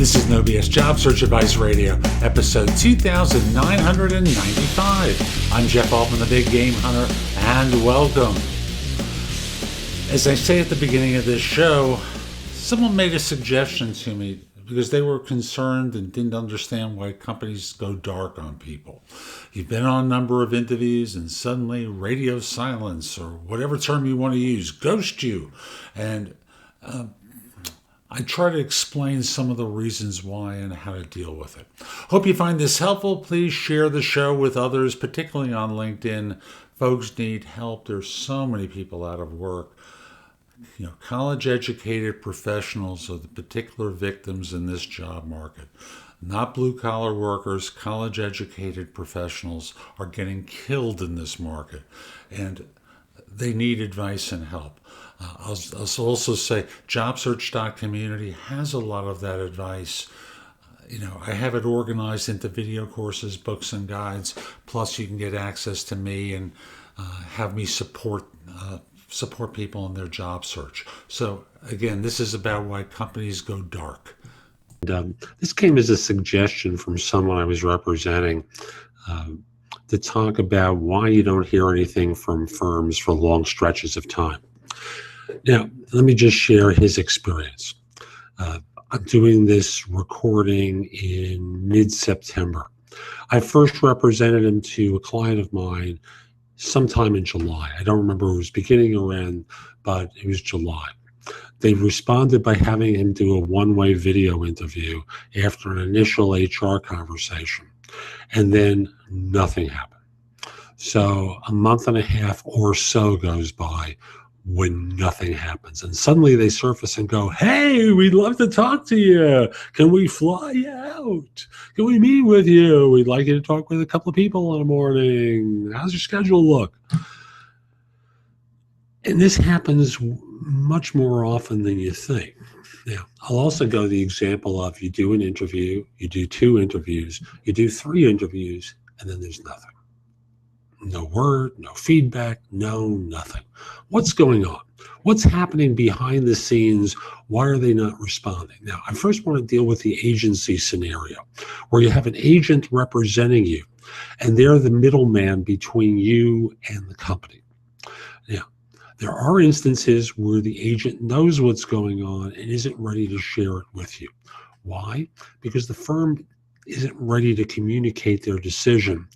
This is No BS Job Search Advice Radio, episode 2995. I'm Jeff Altman, the Big Game Hunter, and welcome. As I say at the beginning of this show, someone made a suggestion to me because they were concerned and didn't understand why companies go dark on people. You've been on a number of interviews and suddenly radio silence, or whatever term you want to use, ghost you. And I try to explain some of the reasons why and how to deal with it. Hope you find this helpful. Please share the show with others, particularly on LinkedIn. Folks need help. There's so many people out of work. College-educated professionals are the particular victims in this job market. Not blue-collar workers, college-educated professionals are getting killed in this market, and they need advice and help. I'll also say JobSearch.Community has a lot of that advice. I have it organized into video courses, books, and guides. Plus, you can get access to me and have me support people in their job search. So again, this is about why companies go dark. This came as a suggestion from someone I was representing to talk about why you don't hear anything from firms for long stretches of time. Now, let me just share his experience. I'm doing this recording in mid-September. I first represented him to a client of mine sometime in July. I don't remember if it was beginning or end, but it was July. They responded by having him do a one-way video interview after an initial HR conversation, and then nothing happened. So a month and a half or so goes by when nothing happens. And suddenly they surface and go, "Hey, we'd love to talk to you. Can we fly you out? Can we meet with you? We'd like you to talk with a couple of people in the morning. How's your schedule look?" And this happens much more often than you think. Now, I'll also go the example of you do an interview, you do 2 interviews, you do 3 interviews, and then there's nothing. No word, no feedback, nothing. What's going on? What's happening behind the scenes? Why are they not responding? Now, I first want to deal with the agency scenario, where you have an agent representing you, and they're the middleman between you and the company. Now, there are instances where the agent knows what's going on and isn't ready to share it with you. Why? Because the firm isn't ready to communicate their decision,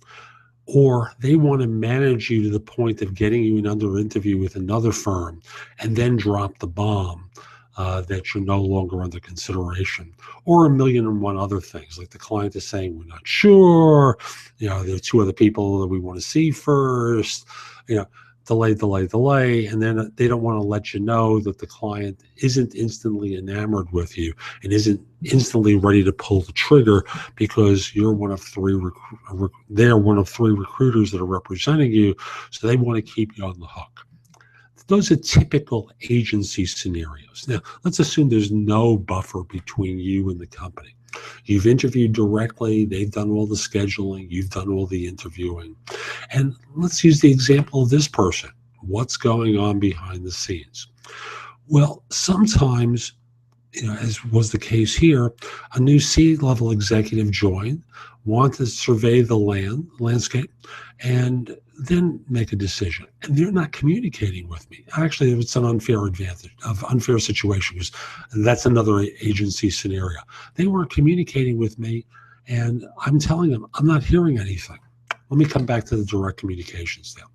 or they want to manage you to the point of getting you another interview with another firm and then drop the bomb that you're no longer under consideration, or 1,000,001 other things, like the client is saying, "We're not sure, there are 2 other people that we want to see first," delay, and then they don't want to let you know that the client isn't instantly enamored with you and isn't instantly ready to pull the trigger because you're one of 3 they're one of 3 recruiters that are representing you, so they want to keep you on the hook. Those are typical agency scenarios. Now, let's assume there's no buffer between you and the company. You've interviewed directly, they've done all the scheduling, you've done all the interviewing. And let's use the example of this person. What's going on behind the scenes? Well, sometimes, as was the case here, a new C-level executive joined, wanted to survey the landscape, and then make a decision. And they're not communicating with me. Actually, it's an unfair situation, because that's another agency scenario. They weren't communicating with me, and I'm telling them, I'm not hearing anything. Let me come back to the direct communications now.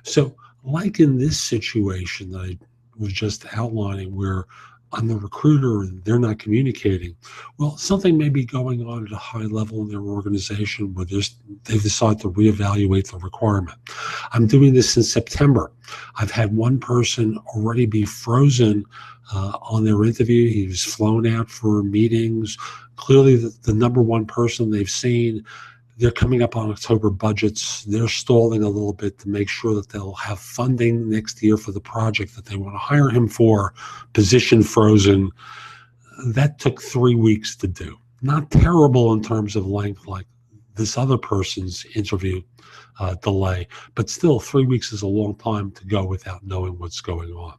So, like in this situation that I was just outlining, where I'm the recruiter and they're not communicating, well, something may be going on at a high level in their organization where they've decided to reevaluate the requirement. I'm doing this in September. I've had one person already be frozen on their interview. He was flown out for meetings. Clearly, the number one person they've seen, they're coming up on October budgets. They're stalling a little bit to make sure that they'll have funding next year for the project that they want to hire him for. Position frozen. That took 3 weeks to do. Not terrible in terms of length like this other person's interview delay, but still 3 weeks is a long time to go without knowing what's going on.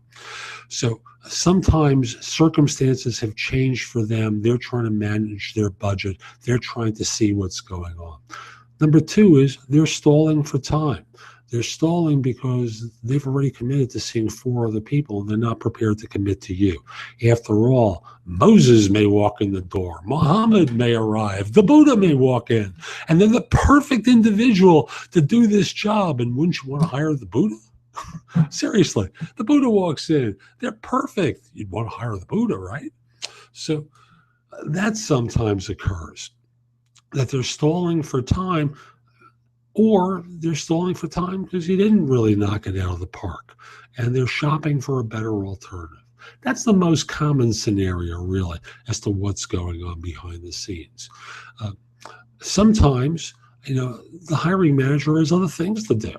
So sometimes circumstances have changed for them. They're trying to manage their budget. They're trying to see what's going on. Number two is they're stalling for time. They're stalling because they've already committed to seeing 4 other people and they're not prepared to commit to you. After all, Moses may walk in the door, Muhammad may arrive, the Buddha may walk in, and they're the perfect individual to do this job. And wouldn't you want to hire the Buddha? Seriously, the Buddha walks in, they're perfect. You'd want to hire the Buddha, right? So that sometimes occurs, that they're stalling for time, or they're stalling for time because you didn't really knock it out of the park and they're shopping for a better alternative. That's the most common scenario, really, as to what's going on behind the scenes. Sometimes, the hiring manager has other things to do.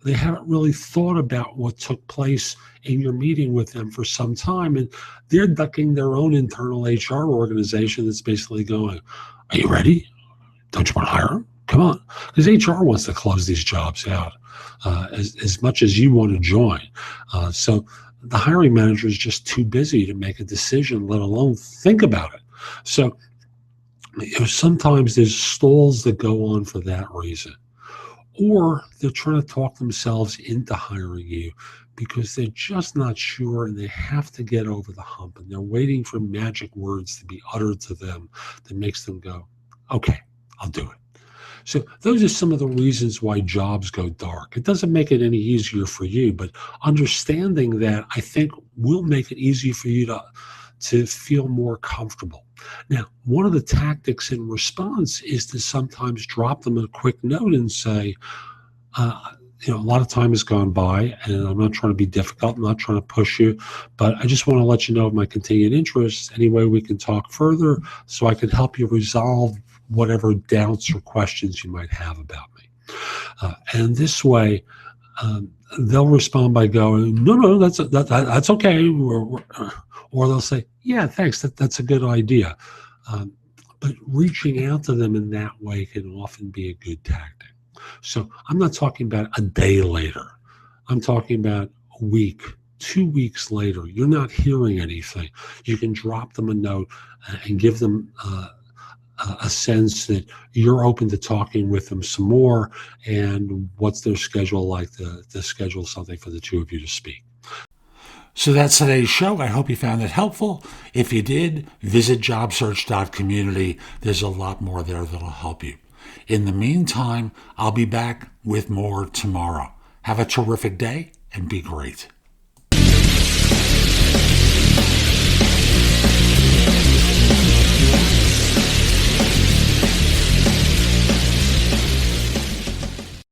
They haven't really thought about what took place in your meeting with them for some time, and they're ducking their own internal HR organization that's basically going, "Are you ready? Don't you want to hire them? Come on," because HR wants to close these jobs out as much as you want to join. So the hiring manager is just too busy to make a decision, let alone think about it. So sometimes there's stalls that go on for that reason. Or they're trying to talk themselves into hiring you because they're just not sure and they have to get over the hump and they're waiting for magic words to be uttered to them that makes them go, "Okay, I'll do it." So those are some of the reasons why jobs go dark. It doesn't make it any easier for you, but understanding that, I think, will make it easier for you to feel more comfortable. Now, one of the tactics in response is to sometimes drop them a quick note and say, a lot of time has gone by and I'm not trying to be difficult. I'm not trying to push you, but I just want to let you know of my continued interest. Any way we can talk further so I can help you resolve whatever doubts or questions you might have about me. And this way, they'll respond by going, "No, that's okay." Or they'll say, "Yeah, thanks, that's a good idea." But reaching out to them in that way can often be a good tactic. So I'm not talking about a day later. I'm talking about a week, 2 weeks later. You're not hearing anything. You can drop them a note and give them a sense that you're open to talking with them some more, and what's their schedule like to schedule something for the two of you to speak. So that's today's show. I hope you found it helpful. If you did, visit JobSearch.Community. There's a lot more there that'll help you. In the meantime, I'll be back with more tomorrow. Have a terrific day and be great.